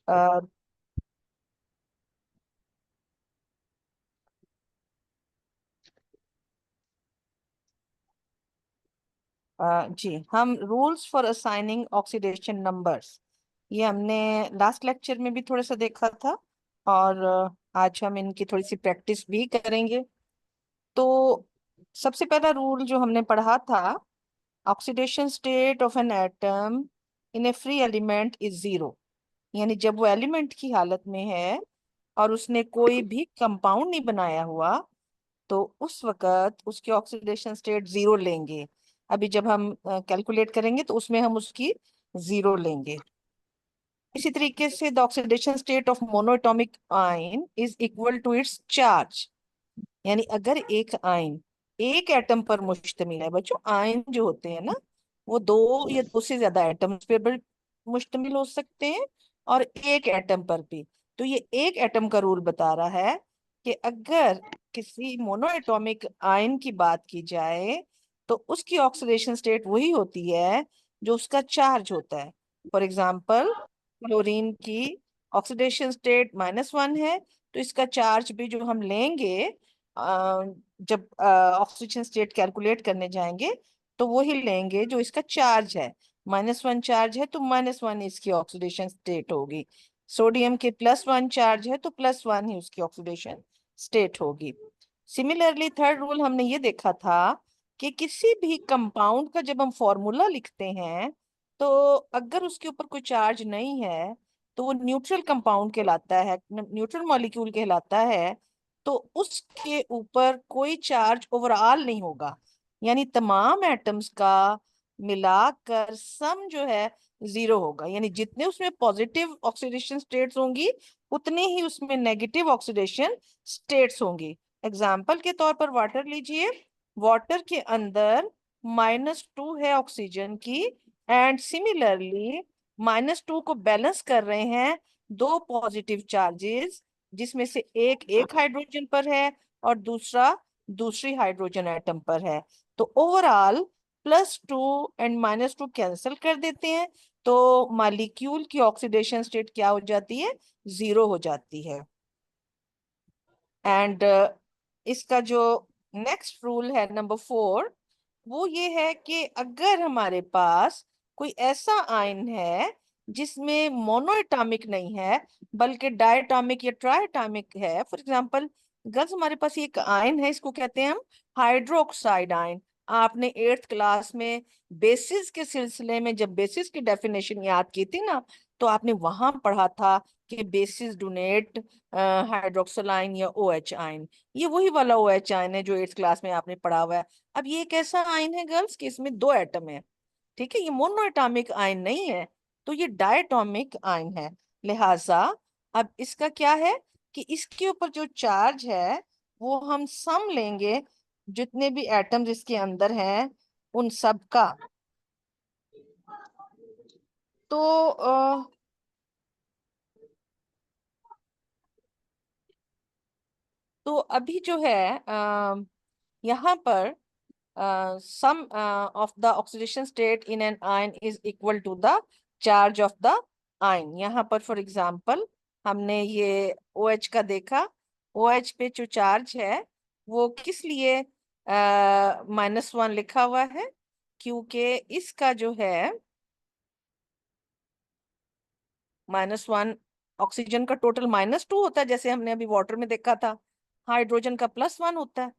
अ, जी, हम rules for assigning oxidation numbers, ये हमने लास्ट लेक्चर में भी थोड़ा सा देखा था। और आज हम इनकी थोड़ी सी प्रैक्टिस भी करेंगे। तो सबसे पहला रूल जो हमने पढ़ा था, oxidation state of an atom in A free element is zero. यानी जब वो एलिमेंट की हालत में है और उसने कोई भी कंपाउंड नहीं बनाया हुआ, तो उस वक्त उसकी ऑक्सीडेशन स्टेट जीरो लेंगे। अभी जब हम कैलकुलेट करेंगे तो उसमें हम उसकी जीरो लेंगे। इसी तरीके से the oxidation state of monoatomic ion is equal to its charge. यानी अगर एक आयन एक एटम पर मुश्तमिल है, बच्चों आयन जो होते हैं ना, वो दो या दो से ज्यादा एटम्स पे भी मुश्तमिल हो सकते हैं, और एक एटम पर भी। तो ये एक एटम का रूल बता रहा है कि अगर किसी मोनोएटॉमिक आयन की बात की जाए तो उसकी ऑक्सीडेशन स्टेट वही होती है जो उसका चार्ज होता है। फॉर एग्जाम्पल, क्लोरीन की ऑक्सीडेशन स्टेट -1 है, तो इसका चार्ज भी जो हम लेंगे जब ऑक्सीजन स्टेट कैलकुलेट करने जाएंगे, तो वो ही लेंगे जो इसका चार्ज है। -1 चार्ज है तो -1 इसकी ऑक्सीडेशन स्टेट होगी। सोडियम के +1 चार्ज है तो +1 ही उसकी ऑक्सीडेशन स्टेट होगी। सिमिलरली थर्ड रूल हमने ये देखा था कि किसी भी कंपाउंड का जब हम फॉर्मूला लिखते हैं, तो अगर उसके ऊपर कोई चार्ज नहीं है तो वो न्यूट्रल कंपाउंड कहलाता है, न्यूट्रल मॉलिक्यूल कहलाता है। तो उसके ऊपर कोई चार्ज ओवरऑल नहीं होगा। यानी तमाम एटम्स का मिलाकर सम जो है जीरो होगा। यानी जितने उसमें पॉजिटिव ऑक्सीडेशन स्टेट्स होंगी, उतने ही उसमें नेगेटिव ऑक्सीडेशन स्टेट्स होंगी। एग्जाम्पल के तौर पर वाटर लीजिए। वाटर के अंदर -2 है ऑक्सीजन की, एंड सिमिलरली -2 को बैलेंस कर रहे हैं दो पॉजिटिव चार्जेस, जिसमें से एक एक हाइड्रोजन पर है और दूसरा दूसरी हाइड्रोजन एटम पर है। तो ओवरऑल +2 एंड -2 कैंसिल कर देते हैं, तो मॉलिक्यूल की ऑक्सीडेशन स्टेट क्या हो जाती है? जीरो हो जाती है। एंड इसका जो नेक्स्ट रूल है नंबर 4, वो ये है कि अगर हमारे पास कोई ऐसा आयन है जिसमें मोनोएटॉमिक नहीं है बल्कि डायटॉमिक या ट्राइटॉमिक है। फॉर एग्जांपल, गर्ल्स, हमारे पास एक आयन है, इसको कहते हैं हम हाइड्रोक्साइड आयन। आपने 8th क्लास में बेसिस के सिलसिले में जब बेसिस की डेफिनेशन याद की थी ना, तो आपने वहां पढ़ा था कि बेसिस डोनेट हाइड्रोक्सिल आयन या OH आयन। ये वही वाला OH आयन है जो 8th क्लास में आपने पढ़ा हुआ है। अब ये एक ऐसा आयन है गर्ल्स कि इसमें दो एटम है। ठीक है, ये मोनोएटॉमिक आयन नहीं है, तो ये डायटॉमिक आयन है। लिहाजा अब इसका क्या है कि इसके ऊपर जो चार्ज है वो हम सम लेंगे जितने भी एटम्स इसके अंदर हैं उन सब का। तो तो अभी जो है यहाँ पर sum of the oxidation state in an ion is equal to the charge of the ion। यहाँ पर फॉर एग्जाम्पल हमने ये OH का देखा। OH पे जो चार्ज है वो किस लिए -1 लिखा हुआ है? क्योंकि इसका जो है -1, ऑक्सीजन का टोटल -2 होता है, जैसे हमने अभी वाटर में देखा था। हाइड्रोजन का +1 होता है।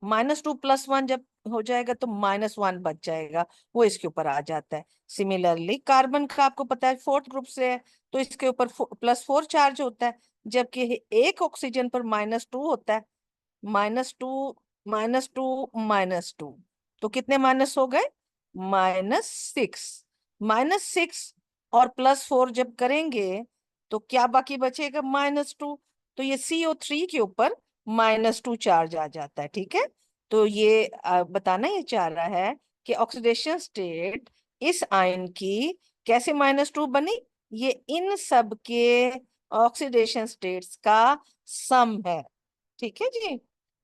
-2 +1 जब हो जाएगा तो -1 बच जाएगा, वो इसके ऊपर आ जाता है। सिमिलरली कार्बन का आपको पता है 4th ग्रुप से है, तो इसके ऊपर +4 चार्ज होता है, जबकि एक ऑक्सीजन पर -2 होता है। -2 -2 -2, तो कितने माइनस हो गए? -6। -6 और +4 जब करेंगे तो क्या बाकी बचेगा? -2। तो ये CO3 के ऊपर -2 चार्ज आ जाता है। ठीक है, तो ये बताना ये चाह रहा है कि ऑक्सीडेशन स्टेट इस आयन की कैसे -2 बनी? ये इन सब के ऑक्सीडेशन स्टेट्स का सम है। ठीक है जी।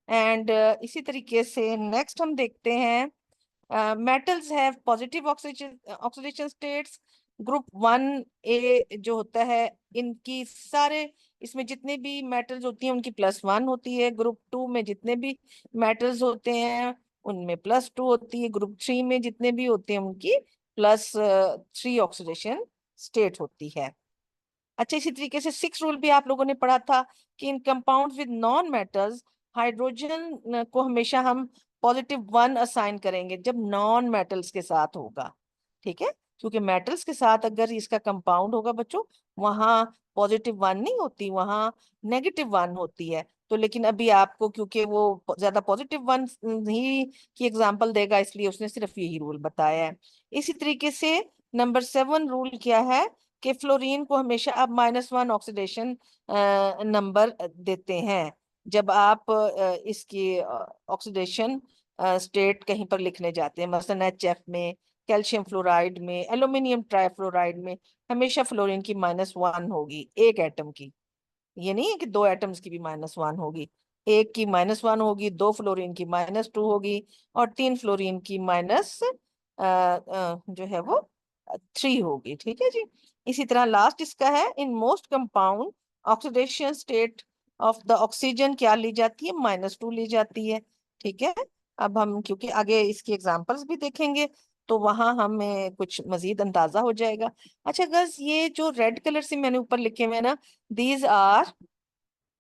एंड इसी तरीके से नेक्स्ट हम देखते हैं, metals have positive oxidation states group 1A जो होता है, इनकी सारे, इसमें जितने भी मेटल्स होती हैं उनकी +1 होती है। ग्रुप 2 में जितने भी मेटल्स होते हैं उनमें +2 होती है। ग्रुप 3 में जितने भी होते हैं उनकी +3 ऑक्सीडेशन स्टेट होती है। अच्छा, इसी तरीके से 6 रूल भी आप लोगों ने पढ़ा था कि in compounds with non metals hydrogen को हमेशा हम +1 असाइन करेंगे जब नॉन मेटल्स के साथ होगा। ठीक है, क्योंकि मेटल्स के साथ अगर इसका कंपाउंड होगा बच्चों, वहां +1 नहीं होती, वहां -1 होती है। तो लेकिन अभी आपको क्योंकि वो ज्यादा +1 ही की एग्जांपल देगा, इसलिए उसने सिर्फ यही रूल बताया है। इसी तरीके से नंबर 7 रूल क्या है कि फ्लोरीन को हमेशा आप -1 ऑक्सीडेशन नंबर देते हैं जब आप इसकी ऑक्सीडेशन स्टेट कहीं पर लिखने जाते हैं, मसलन HF में, कैल्शियम फ्लोराइड में, एल्यूमिनियम ट्राइफ्लोराइड में हमेशा फ्लोरीन की -1 होगी एक एटम की। ये नहीं है कि 2 एटम्स की भी -1 होगी, एक की -1 होगी, 2 फ्लोरीन की -2 होगी, और 3 फ्लोरीन की जो है वो 3 होगी। ठीक है जी। इसी तरह लास्ट इसका है, in most compound oxidation state of the oxygen क्या ली जाती है, -2 ली जाती है। ठीक है, अब हम क्योंकि आगे इसकी एग्जांपल्स भी देखेंगे तो वहां हमें कुछ मजीद अंदाजा हो जाएगा। अच्छा गर्ल्स, ये जो रेड कलर से मैंने ऊपर लिखे हुए हैं ना, दीज आर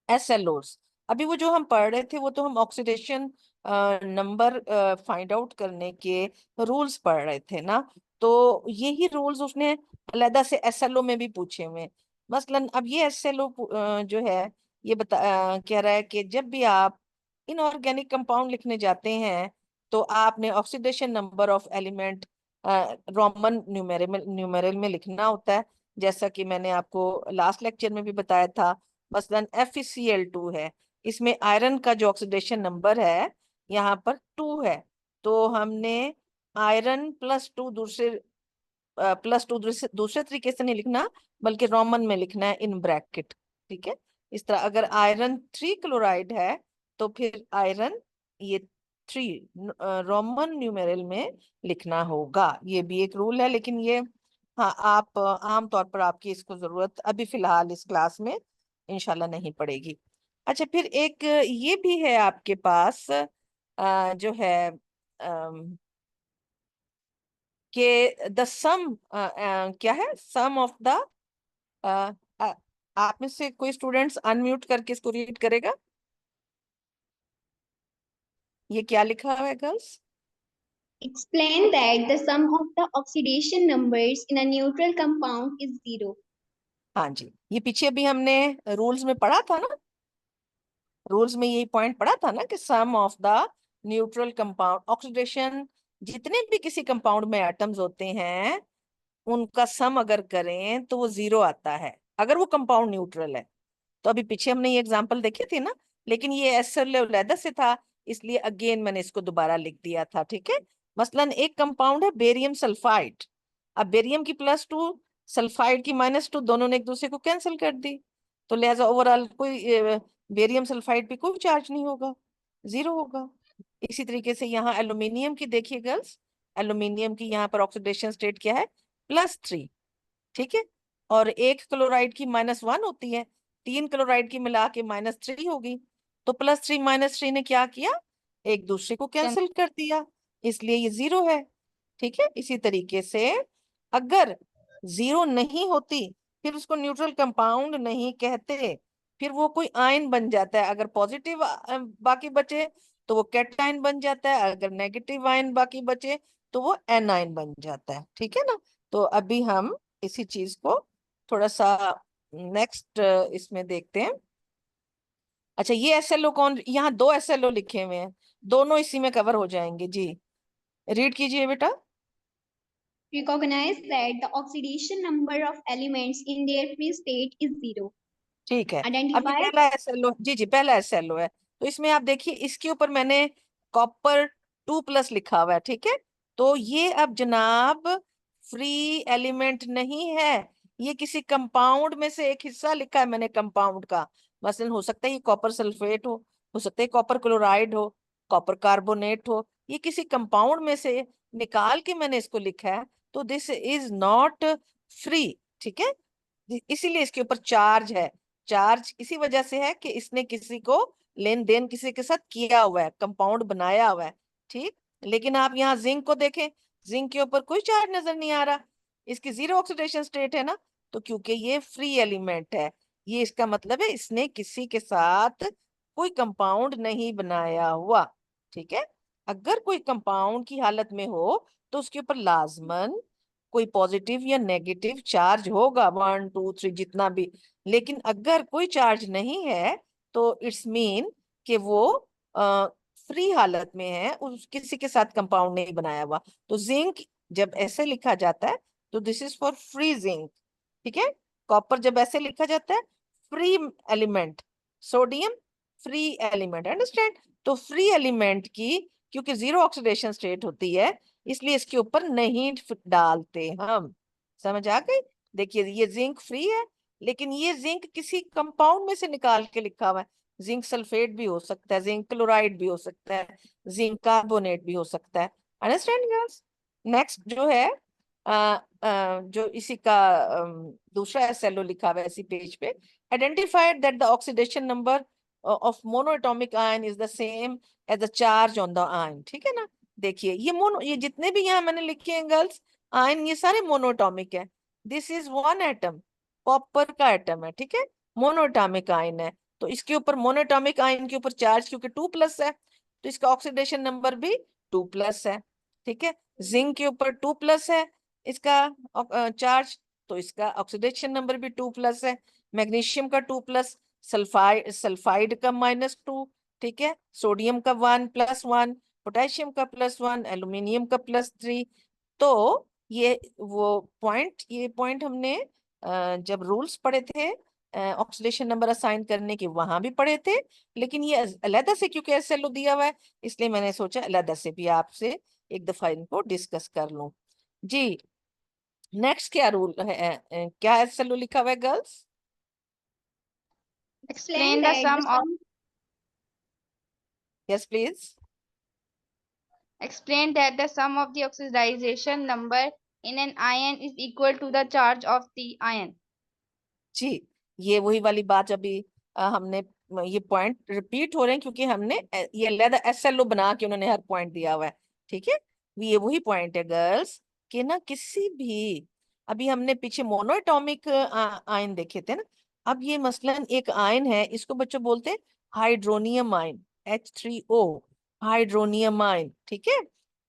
SLOs। अभी वो जो हम पढ़ रहे थे वो तो हम ऑक्सीडेशन नंबर फाइंड आउट करने के रूल्स पढ़ रहे थे ना, तो यही रूल्स उसने अलहदा से SLO में भी पूछे हुए हैं। मसलन अब ये SLO जो है, ये कह रहा है कि जब भी आप इनऑर्गेनिक कंपाउंड लिखने जाते हैं तो आपने oxidation number of element Roman numeral में लिखना होता है, जैसा कि मैंने आपको लास्ट लेक्चर में भी बताया था। मसलन FeCl2 है, इसमें आयरन का जो ऑक्सीडेशन नंबर है यहाँ पर 2 है, तो हमने आयरन +2 +2 दूसरे तरीके से नहीं लिखना, बल्कि रोमन में लिखना है, इन ब्रैकेट। ठीक है, इस तरह अगर आयरन 3 क्लोराइड है तो फिर आयरन ये 3 रोमन न्यूमेरल में लिखना होगा। ये भी एक रूल है, लेकिन ये, हाँ, आप आम तौर पर आपकी इसको जरूरत अभी फिलहाल इस क्लास में इंशाल्लाह नहीं पड़ेगी। अच्छा, फिर एक ये भी है आपके पास जो है कि द सम क्या है, सम ऑफ द, आप में से कोई स्टूडेंट्स अनम्यूट करके इसको रीड करेगा? ये क्या लिखा हुआ है girls? Explain that the sum of the oxidation numbers in a neutral compound is 0. हाँ जी, ये पीछे अभी हमने रूल्स में पढ़ा था ना, रूल्स में यही पॉइंट पढ़ा था ना कि sum of the neutral compound oxidation, जितने भी किसी कंपाउंड में एटम्स होते हैं उनका सम अगर करें तो वो 0 आता है अगर वो कंपाउंड न्यूट्रल है। तो अभी पीछे हमने ये एग्जांपल देखे थे ना, लेकिन ये एसर से था, इसलिए अगेन मैंने इसको दोबारा लिख दिया था। ठीक है, मसलन एक कंपाउंड है बेरियम सल्फाइड, अब बेरियम की +2, सल्फाइड की -2, दोनों ने एक दूसरे को कैंसिल कर दी, तो लिहाजा ओवरऑल कोई बेरियम सल्फाइड पे कोई चार्ज नहीं होगा, 0 होगा। इसी तरीके से यहाँ एल्यूमिनियम की देखिए गर्ल्स, एल्यूमिनियम की यहाँ पर ऑक्सीडेशन स्टेट क्या है, +3। ठीक है, और एक क्लोराइड की -1 होती है, 3 क्लोराइड की मिला के -3 होगी, तो +3 -3 ने क्या किया, एक दूसरे को कैंसिल कर दिया, इसलिए ये 0 है। ठीक है, इसी तरीके से अगर 0 नहीं होती फिर उसको न्यूट्रल कंपाउंड नहीं कहते, फिर वो कोई आयन बन जाता है। अगर पॉजिटिव बाकी बचे तो वो कैटायन बन जाता है, अगर नेगेटिव आयन बाकी बचे तो वो एनायन बन जाता है। ठीक है ना, तो अभी हम इसी चीज को थोड़ा सा नेक्स्ट इसमें देखते हैं। अच्छा, ये SLO कौन, यहाँ 2 SLO लिखे हुए हैं, दोनों इसी में कवर हो जाएंगे जी। रीड कीजिए बेटा। Recognize that the oxidation number of elements in their free state is 0. ठीक है, अब ये Identify पहला SLO, जी जी पहला SLO है, तो इसमें आप देखिए इसके ऊपर मैंने कॉपर 2+ लिखा हुआ है। ठीक है, तो ये अब जनाब फ्री एलिमेंट नहीं है, ये किसी कंपाउंड में से एक हिस्सा लिखा है मैंने कंपाउंड का। मसलन हो सकता है ये कॉपर सल्फेट हो सकता है कॉपर क्लोराइड हो, कॉपर कार्बोनेट हो, ये किसी कंपाउंड में से निकाल के मैंने इसको लिखा है, तो दिस इज नॉट फ्री, ठीक है, इसीलिए इसके ऊपर चार्ज है। चार्ज इसी वजह से है कि इसने किसी को लेन देन किसी के साथ किया हुआ है, कंपाउंड बनाया हुआ है, ठीक। लेकिन आप यहाँ जिंक को देखें, जिंक के ऊपर कोई चार्ज नजर नहीं आ रहा, इसकी जीरो ऑक्सीडेशन स्टेट है ना, तो क्योंकि ये फ्री एलिमेंट है, ये इसका मतलब है इसने किसी के साथ कोई कंपाउंड नहीं बनाया हुआ, ठीक है। अगर कोई कंपाउंड की हालत में हो तो उसके ऊपर लाजमन कोई पॉजिटिव या नेगेटिव चार्ज होगा, 1 2 3 जितना भी। लेकिन अगर कोई चार्ज नहीं है तो इट्स मीन कि वो फ्री हालत में है, उस किसी के साथ कंपाउंड नहीं बनाया हुआ। तो जिंक जब ऐसे लिखा जाता है तो this is for free zinc, ठीक है। कॉपर जब ऐसे लिखा जाता है free element, sodium free element, understand. तो फ्री एलिमेंट की क्योंकि जीरो ऑक्सीडेशन स्टेट होती है, इसलिए इसके ऊपर नहीं डालते हम, समझ आ गई। देखिए ये जिंक फ्री है, लेकिन ये जिंक किसी कंपाउंड में से निकाल के लिखा हुआ है। जिंक सल्फेट भी हो सकता है, जिंक क्लोराइड भी हो सकता है, जिंक कार्बोनेट भी हो सकता है, अंडरस्टैंड गर्ल्स। नेक्स्ट जो है जो इसी का दूसरा एसएलओ लिखा हुआ है इसी पेज पे, identified that the oxidation number of monoatomic ion is the same as the charge on the ion, ठीक है ना। देखिए ये जितने भी यहाँ मैंने लिखे हैं गर्ल्स आयन, ये सारे मोनोएटॉमिक है। This is one atom, copper का एटम है, ठीक है, मोनोएटॉमिक आयन है। तो इसके ऊपर मोनोएटॉमिक आयन के ऊपर चार्ज क्योंकि 2+ है, तो इसका ऑक्सीडेशन नंबर भी 2+ है, ठीक है। जिंक के ऊपर 2+ है इसका चार्ज, तो इसका ऑक्सीडेशन नंबर भी 2+ है। मैग्नीशियम का 2+, सल्फाइड का -2, ठीक है, सोडियम का 1+1, पोटेशियम का +1, एल्यूमिनियम का +3। तो ये पॉइंट हमने जब रूल्स पढ़े थे ऑक्सीडेशन नंबर असाइन करने के वहां भी पढ़े थे, लेकिन ये अलहदा से क्योंकि एसएलओ दिया हुआ है, इसलिए मैंने सोचा अलहदा से भी आपसे एक दफा इनको डिस्कस कर लूं। जी नेक्स्ट क्या रूल है, क्या एसएलओ लिखा हुआ है girls? Explain Explain the that the sum of sum yes please. explain that the sum of the oxidation number in an ion is equal to the charge of the ion. जी ये वही वाली बात अभी हमने ये पॉइंट रिपीट हो रहे हैं क्योंकि हमने ये अलग एसएलओ बना के उन्होंने हर पॉइंट दिया हुआ है, ठीक है। ये वही पॉइंट है गर्ल्स कि ना किसी भी, अभी हमने पीछे मोनोएटॉमिक आयन देखे थे ना, अब ये मसलन एक आयन है, इसको बच्चों बोलते हैं hydronium ion, H3O, hydronium ion, ठीक है।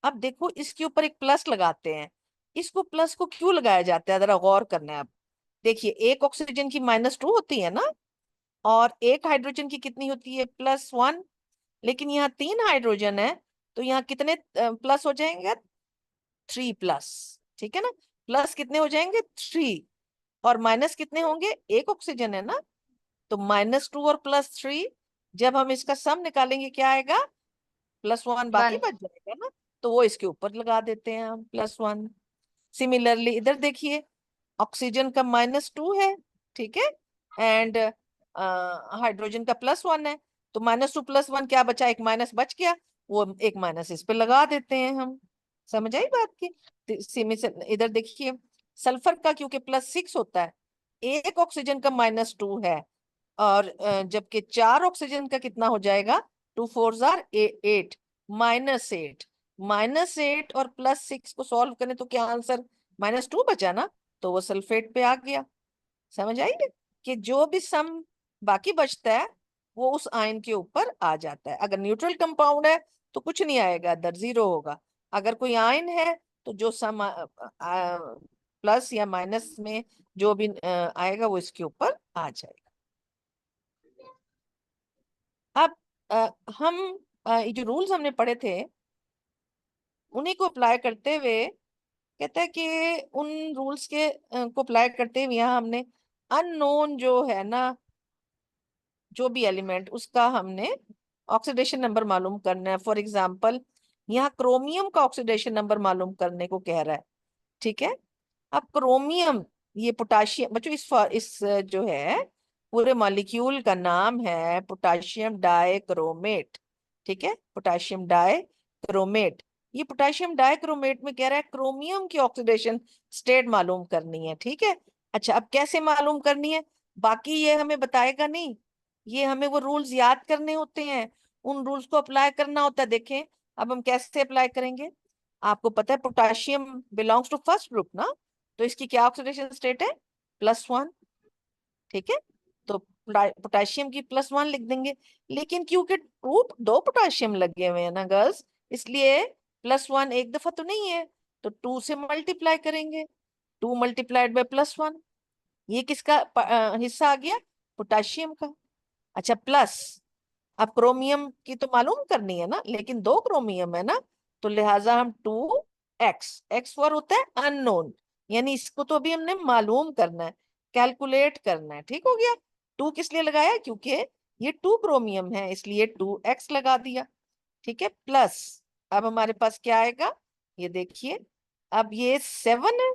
अब देखो इसके ऊपर एक प्लस लगाते हैं, इसको प्लस को क्यों लगाया जाता है जरा गौर करना है। अब देखिए एक ऑक्सीजन की -2 होती है ना, और एक हाइड्रोजन की कितनी होती है, +1। लेकिन यहाँ 3 हाइड्रोजन है, तो यहाँ कितने प्लस हो जाएंगे, 3+, ठीक है ना। प्लस कितने हो जाएंगे, 3, और माइनस कितने होंगे, एक ऑक्सीजन है ना, तो -2 और +3, जब हम इसका सम निकालेंगे क्या आएगा, +1 बाकी 1. बच जाएगा ना, तो वो इसके ऊपर लगा देते हैं हम +1। सिमिलरली इधर देखिए ऑक्सीजन का -2 है, ठीक है, एंड हाइड्रोजन का +1 है, तो -2 +1 क्या बचा, एक माइनस बच गया, वो एक माइनस इस पे लगा देते हैं हम। समझ आई बात की। इधर देखिए सल्फर का क्योंकि +6 होता है, एक ऑक्सीजन का -2 है, और जबकि 4 ऑक्सीजन का कितना हो जाएगा, 2 4 8, -8, -8 और +6 को सॉल्व करें तो क्या आंसर, -2 बचा ना, तो वो सल्फेट पे आ गया। समझ आई ना? कि जो भी सम बाकी बचता है वो उस आयन के ऊपर आ जाता है। अगर न्यूट्रल कंपाउंड है तो कुछ नहीं आएगा, दर जीरो होगा। अगर कोई आयन है तो जो सम प्लस या माइनस में जो भी आएगा वो इसके ऊपर आ जाएगा। अब हम ये जो रूल्स हमने पढ़े थे उन्हीं को अप्लाई करते हुए कहता है कि उन रूल्स के को अप्लाई करते हुए यहाँ हमने अननोन जो है ना, जो भी एलिमेंट उसका हमने ऑक्सीडेशन नंबर मालूम करना है। फॉर एग्जांपल यहाँ क्रोमियम का ऑक्सीडेशन नंबर मालूम करने को कह रहा है, ठीक है। अब क्रोमियम, ये पोटाशियम बच्चों, इस जो है पूरे मॉलिक्यूल का नाम है पोटाशियम डाइक्रोमेट, ठीक है, पोटाशियम डाइक्रोमेट। ये पोटेशियम डाइक्रोमेट में कह रहा है क्रोमियम की ऑक्सीडेशन स्टेट मालूम करनी है, ठीक है। अच्छा, अब कैसे मालूम करनी है बाकी ये हमें बताएगा नहीं, ये हमें वो रूल्स याद करने होते हैं, उन रूल्स को अप्लाई करना होता है। देखें अब हम कैसे अप्लाई करेंगे। आपको पता है potassium belongs to first group ना, तो इसकी क्या ऑक्सीडेशन स्टेट है, +1, ठीक है। तो पोटेशियम की +1 लिख देंगे, लेकिन क्योंकि दो पोटेशियम लगे हुए हैं ना गर्ल्स, इसलिए +1 एक दफा तो नहीं है, तो 2 से मल्टीप्लाई करेंगे, 2 मल्टीप्लाइड बाय +1, ये किसका हिस्सा आ गया, पोटेशियम का। अच्छा प्लस, अब क्रोमियम की तो मालूम करनी है ना, लेकिन दो क्रोमियम है ना, तो लिहाजा हम 2x, x फॉर होता है अननोन, यानी इसको तो अभी हमने मालूम करना है, कैलकुलेट करना है, ठीक हो गया। 2 किस लिए लगाया, क्योंकि ये 2 क्रोमियम है इसलिए 2x लगा दिया, ठीक है। प्लस अब हमारे पास क्या आएगा, ये देखिए, अब ये 7 है,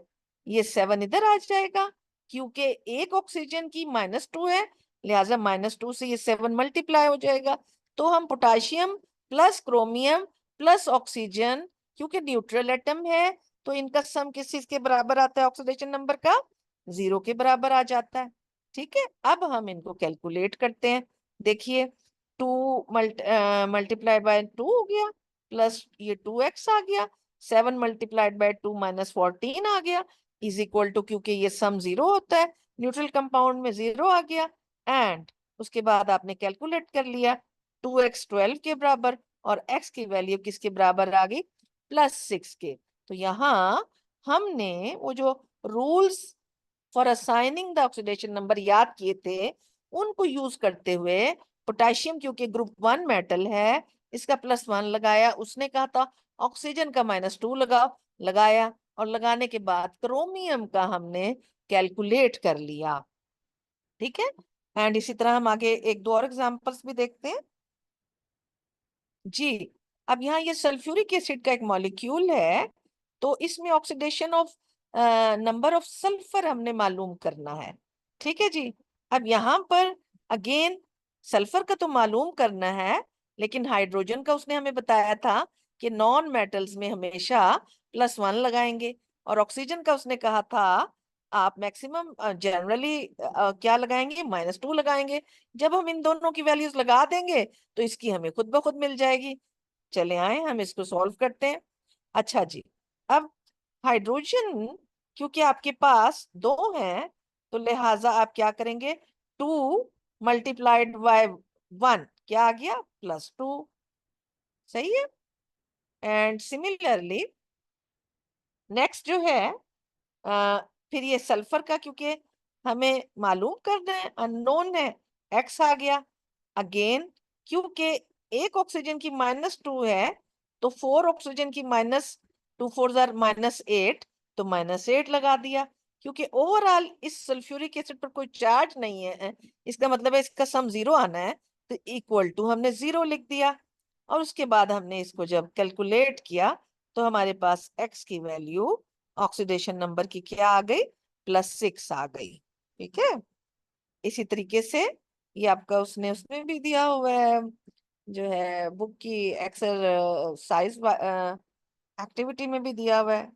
ये 7 इधर आ जाएगा, क्योंकि एक ऑक्सीजन की -2 है, लिहाजा -2 से ये 7 मल्टीप्लाई हो जाएगा। तो हम potassium plus chromium plus oxygen, क्योंकि न्यूट्रल एटम है तो इनका सम किस चीज के बराबर आता है, ऑक्सीडेशन नंबर का 0 के बराबर आ जाता है, ठीक है। अब हम इनको कैलकुलेट करते हैं। देखिए 2 मल्टीप्लाई बाय 2 हो गया, प्लस ये 2x आ गया, 7 मल्टीप्लाइड बाय 2 -14 आ गया, इज इक्वल टू, क्योंकि ये सम 0 होता है न्यूट्रल कंपाउंड में, 0 आ गया। एंड उसके बाद आपने कैलकुलेट कर लिया, 2x 12 के बराबर, और x की वैल्यू किसके बराबर आ गई, +6 के। तो यहाँ हमने वो जो rules for assigning the oxidation number याद किए थे, उनको यूज करते हुए पोटेशियम क्योंकि ग्रुप 1 मेटल है, इसका +1 लगाया, उसने कहा था ऑक्सीजन का -2 लगाओ, लगाया, और लगाने के बाद क्रोमियम का हमने कैलकुलेट कर लिया, ठीक है। एंड इसी तरह हम आगे एक दो और एग्जांपल्स भी देखते हैं जी। अब यहाँ ये सल्फ्यूरिक एसिड का एक मॉलिक्यूल है, तो इसमें oxidation of number of sulphur हमने मालूम करना है, ठीक है जी। अब यहाँ पर अगेन सल्फर का तो मालूम करना है, लेकिन हाइड्रोजन का उसने हमें बताया था कि नॉन मेटल्स में हमेशा +1 लगाएंगे, और ऑक्सीजन का उसने कहा था आप मैक्सिमम जनरली क्या लगाएंगे, -2 लगाएंगे। जब हम इन दोनों की वैल्यूज लगा देंगे तो इसकी हमें खुद ब खुद मिल जाएगी। चले आए हम इसको सॉल्व करते हैं। अच्छा जी, अब हाइड्रोजन क्योंकि आपके पास 2 हैं, तो लिहाजा आप क्या करेंगे, 2 मल्टीप्लाइड बाय 1 क्या आ गया, +2, सही है। एंड सिमिलरली नेक्स्ट जो है फिर ये सल्फर का, क्योंकि हमें मालूम करना है, अननोन है, x आ गया। अगेन क्योंकि एक ऑक्सीजन की -2 है, तो 4 ऑक्सीजन की -2 4 -8, तो -8 लगा दिया, क्योंकि ओवरऑल इस सल्फ्यूरिक एसिड पर कोई चार्ज नहीं है, इसका मतलब है इसका सम 0 आना है, तो इक्वल टू हमने 0 लिख दिया। और उसके बाद हमने इसको जब कैलकुलेट किया तो हमारे पास x की वैल्यू ऑक्सीडेशन नंबर की क्या आ गई, +6 आ गई, ठीक है। इसी तरीके से ये आपका उसने उसमें भी दिया हुआ है, जो है बुक की एक्सरसाइज एक्टिविटी में भी दिया हुआ है।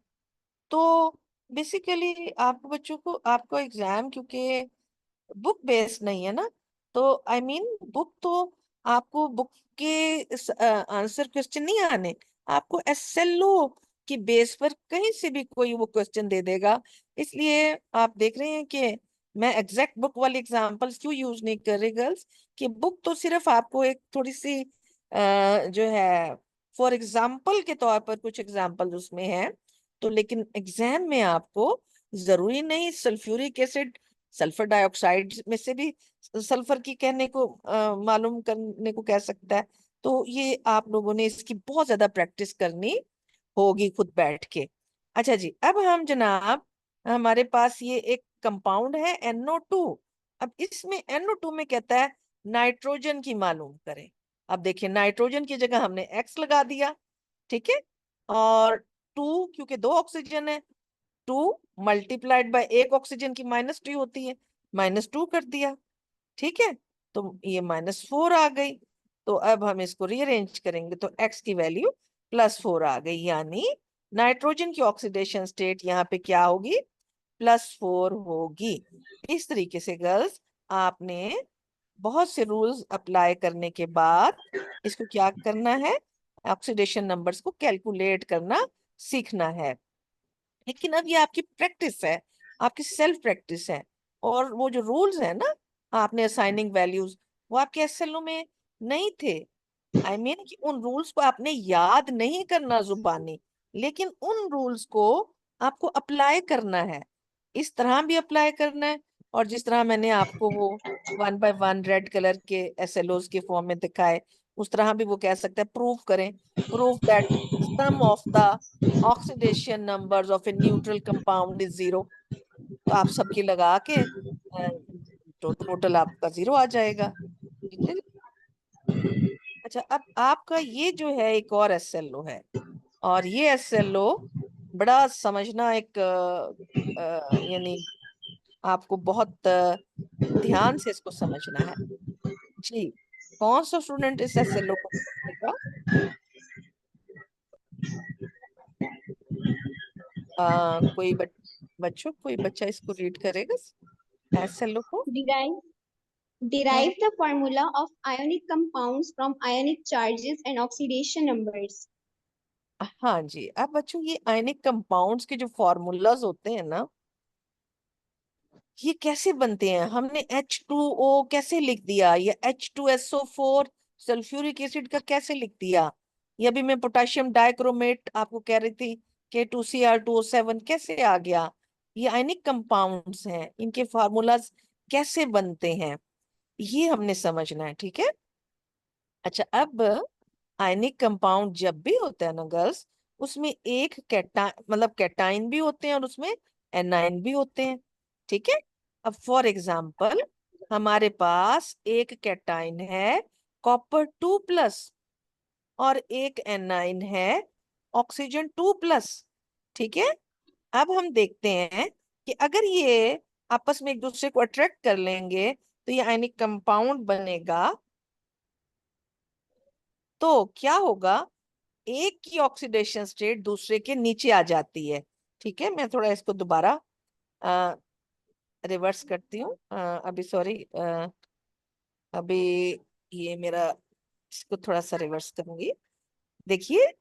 तो बेसिकली आपको बच्चों को, आपको एग्जाम क्योंकि बुक बेस्ड नहीं है ना, तो आई मीन बुक तो आपको बुक के आंसर क्वेश्चन नहीं आने, आपको एसएलओ की बेस पर कहीं से भी कोई वो क्वेश्चन दे देगा। इसलिए आप देख रहे हैं कि मैं एग्जैक्ट बुक वाली एग्जांपल्स क्यों यूज नहीं कर रही गर्ल्स, कि बुक तो सिर्फ आपको एक थोड़ी सी जो है फॉर एग्जाम्पल के तौर पर कुछ एग्जाम्पल उसमें है, तो लेकिन एग्जाम में आपको जरूरी नहीं सल्फ्यूरिक एसिड, सल्फर डाइऑक्साइड में से भी सल्फर की कहने को मालूम करने को कह सकता है। तो ये आप लोगों ने इसकी बहुत ज्यादा प्रैक्टिस करनी होगी खुद बैठ के। अच्छा जी, अब हम जनाब हमारे पास ये एक कंपाउंड है NO2। अब इसमें NO2 में कहता है नाइट्रोजन की मालूम करें। अब देखिए नाइट्रोजन की जगह हमने X लगा दिया, ठीक है। और 2 क्योंकि 2 ऑक्सीजन है, 2 मल्टीप्लाइड बाय एक ऑक्सीजन की -2 होती है, -2 कर दिया, ठीक है। तो ये -4 आ गई। तो अब हम इसको रीअरेंज करेंगे तो x की वैल्यू +4 आ गई, यानी नाइट्रोजन की ऑक्सीडेशन स्टेट यहाँ पे क्या होगी, +4 होगी। इस तरीके से गर्ल्स आपने बहुत से रूल्स अप्लाई करने के बाद इसको क्या करना है, ऑक्सीडेशन नंबर्स को कैलकुलेट करना सीखना है। लेकिन अब ये आपकी प्रैक्टिस है, आपकी सेल्फ प्रैक्टिस है, और वो जो रूल्स है ना आपने असाइनिंग वैल्यूज, वो आपके एसएलओ में नहीं थे। आई मीन कि उन रूल्स को आपने याद नहीं करना जुबानी, लेकिन उन रूल्स को आपको अप्लाई करना है। इस तरह भी अप्लाई करना है, और जिस तरह मैंने आपको वो 1 बाय 1 रेड कलर के एसएलओस के फॉर्म में दिखाए, उस तरह भी वो कह सकते हैं प्रूव करें, prove that sum of the oxidation numbers of a neutral compound is 0। तो आप सबकी लगा के तो टोटल आपका 0 आ जाएगा। ठीक है। अच्छा, अब आपका ये जो है एक और एसएलओ है, और ये एसएलओ बड़ा समझना एक यानी आपको बहुत ध्यान से इसको समझना है। जी, कौन सा स्टूडेंट इस एसएलओ को पढ़ेगा? बच्चों कोई बच्चा इसको रीड करेगा एसएलओ को? Derive hmm, derive the formula of ionic compounds from ionic charges and oxidation numbers. हाँ जी। अब बच्चों ये आयनिक कंपाउंड्स के जो फॉर्मूलाज होते हैं ना, ये कैसे बनते हैं? हमने H2O कैसे लिख दिया, या H2SO4 सल्फ्यूरिक एसिड का कैसे लिख दिया, या अभी मैं पोटेशियम डाइक्रोमेट आपको कह रही थी K2Cr2O7 कैसे आ गया? ये आयनिक कंपाउंड्स हैं, इनके फार्मूलाज कैसे बनते हैं, ये हमने समझना है। ठीक है। अच्छा, अब आयनिक कंपाउंड जब भी होता है ना गर्ल्स, उसमें एक मतलब कैटाइन भी होते हैं और उसमें एनाइन भी होते हैं। ठीक है। अब फॉर एग्जाम्पल हमारे पास एक कैटाइन है Copper 2+, और एक एनाइन है Oxygen 2+। ठीक है। अब हम देखते हैं कि अगर ये आपस में एक दूसरे को अट्रैक्ट कर लेंगे तो ये आयनिक कंपाउंड बनेगा। तो क्या होगा, एक की ऑक्सीडेशन स्टेट दूसरे के नीचे आ जाती है। ठीक है, मैं थोड़ा इसको दोबारा रिवर्स करती हूँ। अभी सॉरी, अभी ये मेरा, इसको थोड़ा सा रिवर्स करूंगी। देखिए,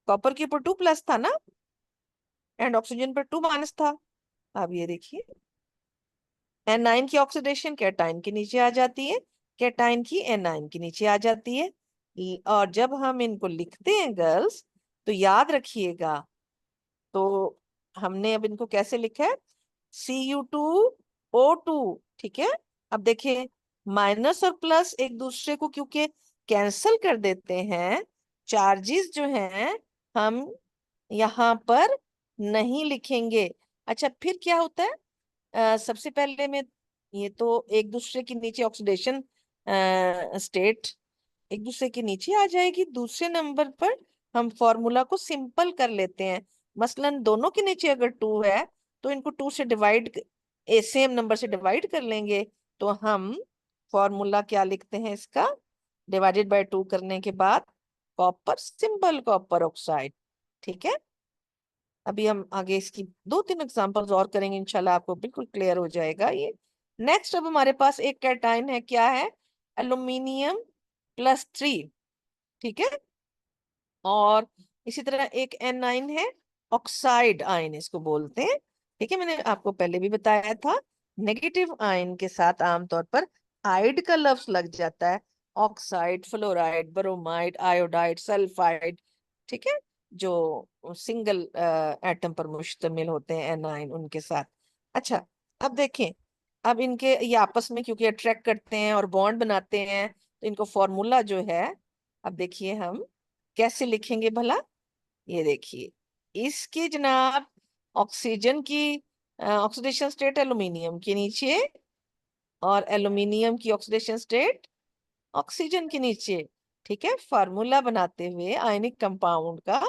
कॉपर के ऊपर 2+ था ना, एंड ऑक्सीजन पर 2- था। अब ये देखिए, एनाइन की ऑक्सीडेशन कैटाइन के नीचे आ जाती है, कैटाइन की एनाइन के नीचे आ जाती है। और जब हम इनको लिखते हैं गर्ल्स, तो याद रखिएगा, तो हमने अब इनको कैसे लिखा है, Cu2O2। ठीक है। अब देखिए, माइनस और प्लस एक दूसरे को क्योंकि कैंसल कर देते हैं, चार्जेस जो हैं हम यहाँ पर नहीं लिखेंगे। अच्छा, फिर क्या होता है, सबसे पहले में ये तो एक दूसरे के नीचे ऑक्सीडेशन स्टेट एक दूसरे के नीचे आ जाएगी। दूसरे नंबर पर हम फॉर्मूला को सिंपल कर लेते हैं। मसलन दोनों के नीचे अगर 2 है तो इनको 2 से डिवाइड, सेम नंबर से डिवाइड कर लेंगे। तो हम फॉर्मूला क्या लिखते हैं इसका, डिवाइडेड बाय 2 करने के बाद कॉपर, सिंपल कॉपर ऑक्साइड। ठीक है। अभी हम आगे इसकी 2-3 एग्जांपल्स और करेंगे, इंशाल्लाह आपको बिल्कुल क्लियर हो जाएगा ये। नेक्स्ट, अब हमारे पास एक कैटाइन है, क्या है, Aluminium+3। ठीक है। और इसी तरह एक एनाइन है, ऑक्साइड आयन इसको बोलते हैं। ठीक है, मैंने आपको पहले भी बताया था, नेगेटिव आयन के साथ आमतौर पर आइड का लफ्ज लग जाता है, oxide, fluoride, bromide, iodide, sulphide. ठीक है, जो सिंगल एटम पर मुश्तमिल होते हैं एनाइन, उनके साथ। अच्छा, अब देखें, अब इनके ये आपस में क्योंकि अट्रैक्ट करते हैं और बॉन्ड बनाते हैं, तो इनको फॉर्मूला जो है, अब देखिए हम कैसे लिखेंगे भला। ये देखिए, इसके जनाब ऑक्सीजन की ऑक्सीडेशन स्टेट एल्यूमिनियम के नीचे, और एल्यूमिनियम की ऑक्सीडेशन स्टेट ऑक्सीजन के नीचे। ठीक है। फार्मूला बनाते हुए आयनिक कंपाउंड का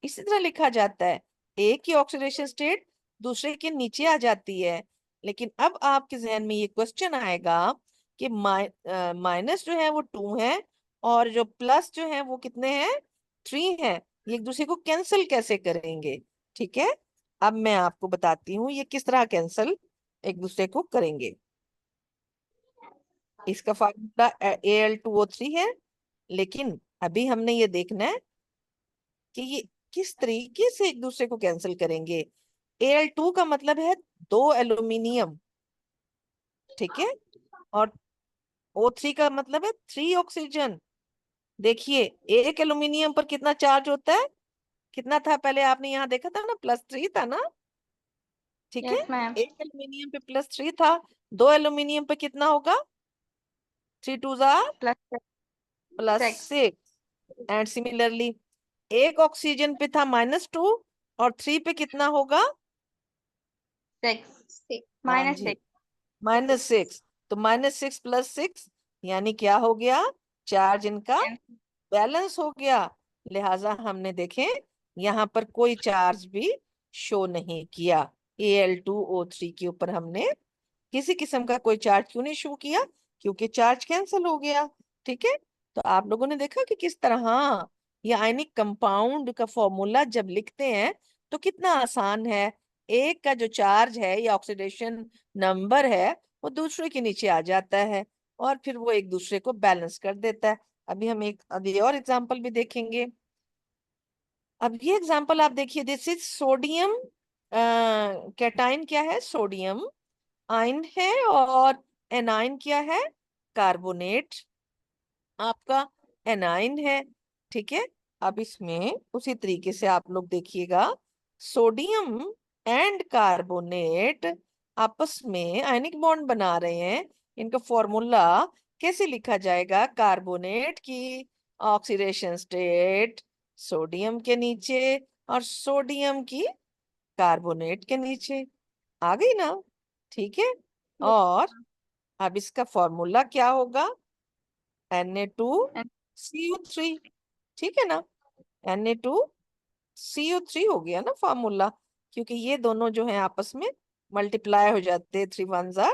इसी तरह लिखा जाता है, एक की ऑक्सीडेशन स्टेट दूसरे के नीचे आ जाती है। लेकिन अब आपके जहन में ये क्वेश्चन आएगा कि माइनस जो है वो 2 है, और जो प्लस जो है वो कितने हैं, 3 है, ये एक दूसरे को कैंसिल कैसे करेंगे? ठीक है, अब मैं आपको बताती हूँ ये किस तरह कैंसिल एक दूसरे को करेंगे। इसका फार्मूला Al2O3 है, लेकिन अभी हमने ये देखना है कि ये किस तरीके से एक दूसरे को कैंसिल करेंगे। Al2 का मतलब है 2 एल्यूमिनियम, ठीक है, और O3 का मतलब है 3 ऑक्सीजन। देखिए, एक एल्यूमिनियम पर कितना चार्ज होता है, कितना था पहले आपने यहाँ देखा था ना, +3 था ना, ठीक है। Yes ma'am. एक एल्यूमिनियम पे +3 था, 2 एल्यूमिनियम पे कितना होगा, 3 2 ज़ा प्लस सिक्स। +6। एंड सिमिलरली एक ऑक्सीजन पे था -2 और 3 पे कितना होगा, सिक्स। हाँ माइनस जी, सिक्स। -6। तो -6 + 6 यानी क्या हो गया, चार्ज इनका बैलेंस हो गया। लिहाजा हमने देखें यहाँ पर कोई चार्ज भी शो नहीं किया। Al2O3 के ऊपर हमने किसी किस्म का कोई चार्ज क्यों नहीं शो किया, क्योंकि चार्ज कैंसिल हो गया। ठीक है, तो आप लोगों ने देखा कि किस तरह, हाँ, ये आयनिक कंपाउंड का फॉर्मूला जब लिखते हैं तो कितना आसान है। एक का जो चार्ज है या ऑक्सीडेशन नंबर है वो दूसरे के नीचे आ जाता है और फिर वो एक दूसरे को बैलेंस कर देता है। अभी और एग्जांपल भी देखेंगे। अब ये एग्जांपल आप देखिए, दिस इज सोडियम कैटाइन क्या है, सोडियम आयन है, और एनाइन क्या है, कार्बोनेट आपका एनाइन है। ठीक है, अब इसमें उसी तरीके से आप लोग देखिएगा, सोडियम एंड कार्बोनेट आपस में आयनिक बॉन्ड बना रहे हैं। इनका फॉर्मूला कैसे लिखा जाएगा, कार्बोनेट की ऑक्सीडेशन स्टेट सोडियम के नीचे और सोडियम की कार्बोनेट के नीचे, आ गई ना? ठीक है, और अब इसका फॉर्मूला क्या होगा, Na2CO3, ठीक है ना, Na2CO3 हो गया ना फॉर्मूला, क्योंकि ये दोनों जो है आपस में मल्टीप्लाई हो जाते हैं, 3 1 ज़ा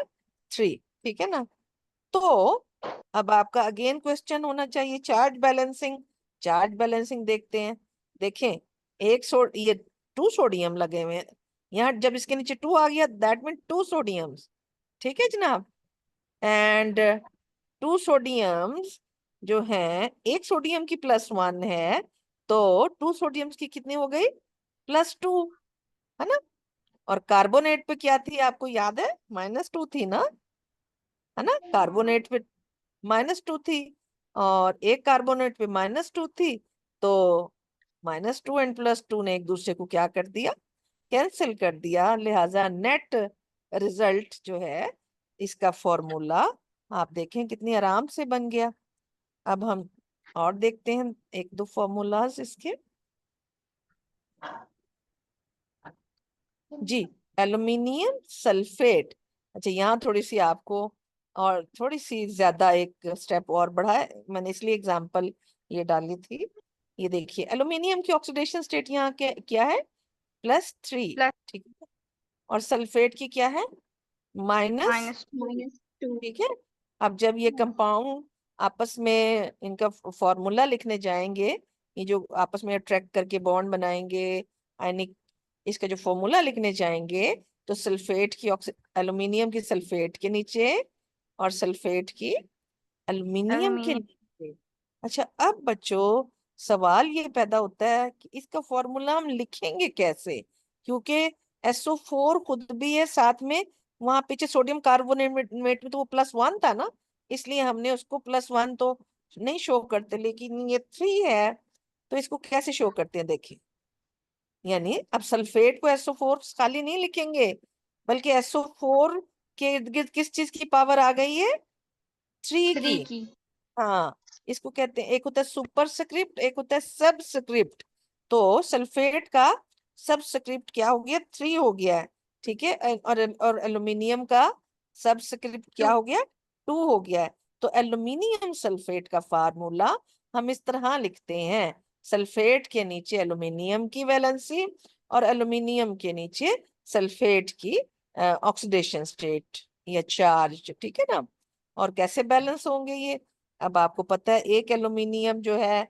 3, ठीक है ना। तो अब आपका अगेन क्वेश्चन होना चाहिए चार्ज बैलेंसिंग। चार्ज बैलेंसिंग देखते हैं। देखें, ये 2 सोडियम लगे हुए हैं यहाँ, जब इसके नीचे 2 आ गया दैट मीन 2 सोडियम्स, ठीक है जनाब। एंड 2 सोडियम्स जो हैं, एक सोडियम की +1 है, तो 2 सोडियम्स की कितनी हो गई, +2, है ना। और कार्बोनेट पे क्या थी आपको याद है, -2 थी ना, है ना, कार्बोनेट पे -2 थी और एक कार्बोनेट पे -2 थी, तो -2 एंड +2 ने एक दूसरे को क्या कर दिया, कैंसिल कर दिया। लिहाजा नेट रिजल्ट जो है इसका फॉर्मूला आप देखें कितनी आराम से बन गया। अब हम और देखते हैं एक दो फॉर्मूलाज इसके। जी, एल्यूमिनियम सल्फेट, अच्छा यहाँ थोड़ी सी आपको और थोड़ी सी ज्यादा एक स्टेप और बढ़ा है मैंने, इसलिए एग्जांपल ये डाली थी। ये देखिए, एल्यूमिनियम की ऑक्सीडेशन स्टेट यहाँ क्या है, +3, प्लस ठीक है, और सल्फेट की क्या है, -2, -2। ठीक है। अब जब ये कंपाउंड आपस में इनका फॉर्मूला लिखने जाएंगे, ये जो आपस में अट्रैक्ट करके बॉन्ड बनाएंगे आयनिक, इसका जो फॉर्मूला लिखने जाएंगे तो सल्फेट की एल्यूमिनियम की सल्फेट के नीचे और सल्फेट की एल्यूमिनियम के एल्यूमिनियम। नीचे। अच्छा, अब बच्चों सवाल ये पैदा होता है कि इसका फॉर्मूला हम लिखेंगे कैसे, क्योंकि SO4 खुद भी है साथ में, वहां पीछे सोडियम कार्बोनेट में तो वो +1 था ना, इसलिए हमने उसको +1 तो नहीं शो करते, लेकिन ये 3 है तो इसको कैसे शो करते हैं देखिए। यानी अब सल्फेट को SO4 खाली नहीं लिखेंगे, बल्कि SO4 के इर्द गिर्द किस चीज की पावर आ गई है, 3 की। 3 की। हाँ, इसको कहते हैं, एक होता है सुपरस्क्रिप्ट, एक होता है सबस्क्रिप्ट। तो सल्फेट का सबस्क्रिप्ट क्या हो गया, 3 हो गया है, ठीक है। और एल्यूमिनियम का सबस्क्रिप्ट क्या 2। हो गया, 2 हो गया है। तो एल्यूमिनियम सल्फेट का फार्मूला हम इस तरह लिखते हैं, सल्फेट के नीचे एल्यूमिनियम की वैलेंसी और एल्यूमिनियम के नीचे सल्फेट की ऑक्सीडेशन स्टेट या चार्ज, ठीक है ना। और कैसे बैलेंस होंगे ये, अब आपको पता है एक एल्यूमिनियम जो है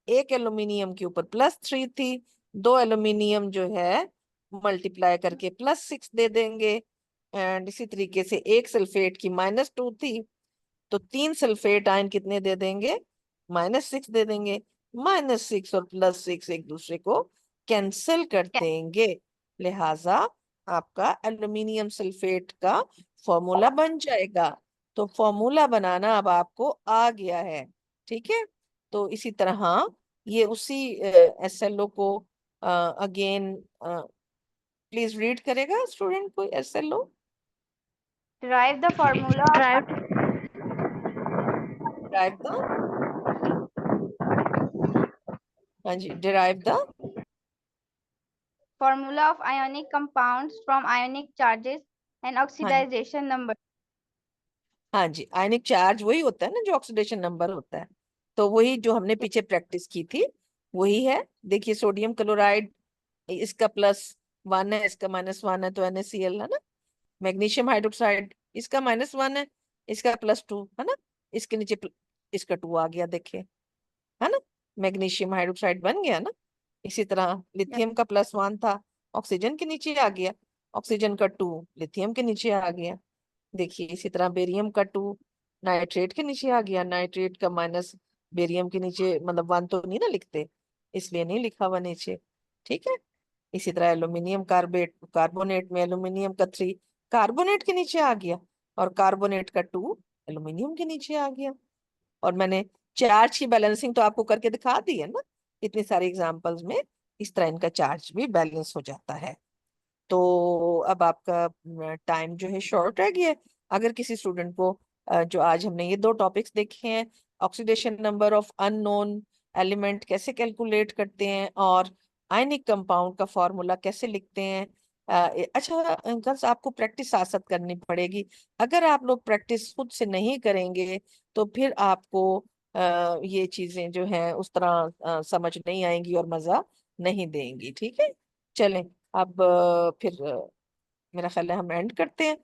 एक एल्यूमिनियम के ऊपर +3 थी, 2 एल्यूमिनियम जो है मल्टीप्लाई करके +6 दे देंगे। एंड इसी तरीके से एक सल्फेट की -2 थी, तो 3 सल्फेट आयन कितने दे देंगे, -6 दे देंगे। -6 और +6 एक दूसरे को कैंसिल कर देंगे, लिहाजा आपका एल्यूमिनियम सल्फेट का फॉर्मूला बन जाएगा। तो फॉर्मूला बनाना अब आपको आ गया है, ठीक है। तो इसी तरह ये उसी SLO को अगेन प्लीज रीड करेगा स्टूडेंट कोई SLO। Derive the formula Drive. Derive the, हाँ जी, derive the formula of ionic compounds from ionic charges and हाँ oxidation number. हाँ जी, आयनिक चार्ज वही होता है ना जो ऑक्सीडेशन नंबर होता है, तो वही जो हमने पीछे प्रैक्टिस की थी वही है। देखिए सोडियम क्लोराइड, इसका +1 है, इसका -1 है, तो NaCl है ना। मैग्नीशियम हाइड्रोक्साइड, इसका -1 है, इसका +2 है ना, इसके नीचे इसका 2 आ गया, देखिए, है ना, मैग्नीशियम हाइड्रोक्साइड बन गया ना। इसी तरह लिथियम का +1 था, ऑक्सीजन के नीचे आ गया, ऑक्सीजन का 2 लिथियम के नीचे आ गया। देखिए इसी तरह बेरियम का 2 नाइट्रेट के नीचे आ गया, नाइट्रेट का माइनस बेरियम के नीचे, मतलब 1 तो नहीं ना लिखते, इसलिए नहीं लिखा हुआ नीचे, ठीक है। इसी तरह एल्यूमिनियम कार्बेट, कार्बोनेट में एल्यूमिनियम का 3 कार्बोनेट के नीचे आ गया, और कार्बोनेट का 2 एल्यूमिनियम के नीचे आ गया। और मैंने चार्ज की बैलेंसिंग तो आपको करके दिखा दी है ना, इतनी सारी एग्जांपल्स में इस तरह इनका चार्ज भी बैलेंस हो जाता है। तो अब आपका टाइम जो है शॉर्ट रह गया है। अगर किसी स्टूडेंट को जो आज हमने ये 2 टॉपिक्स देखे हैं, oxidation number of unknown element कैसे कैलकुलेट करते हैं, और आयनिक कंपाउंड का फॉर्मूला कैसे लिखते हैं, अच्छा अंकल्स आपको प्रैक्टिस साथ साथ करनी पड़ेगी। अगर आप लोग प्रैक्टिस खुद से नहीं करेंगे तो फिर आपको ये चीजें जो हैं उस तरह समझ नहीं आएंगी और मजा नहीं देंगी, ठीक है। चलें, अब फिर मेरा ख्याल है हम एंड करते हैं,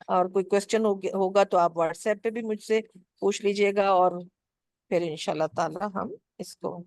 और कोई क्वेश्चन होगा तो आप व्हाट्सएप पे भी मुझसे पूछ लीजिएगा, और फिर इंशाल्लाह ताला हम इसको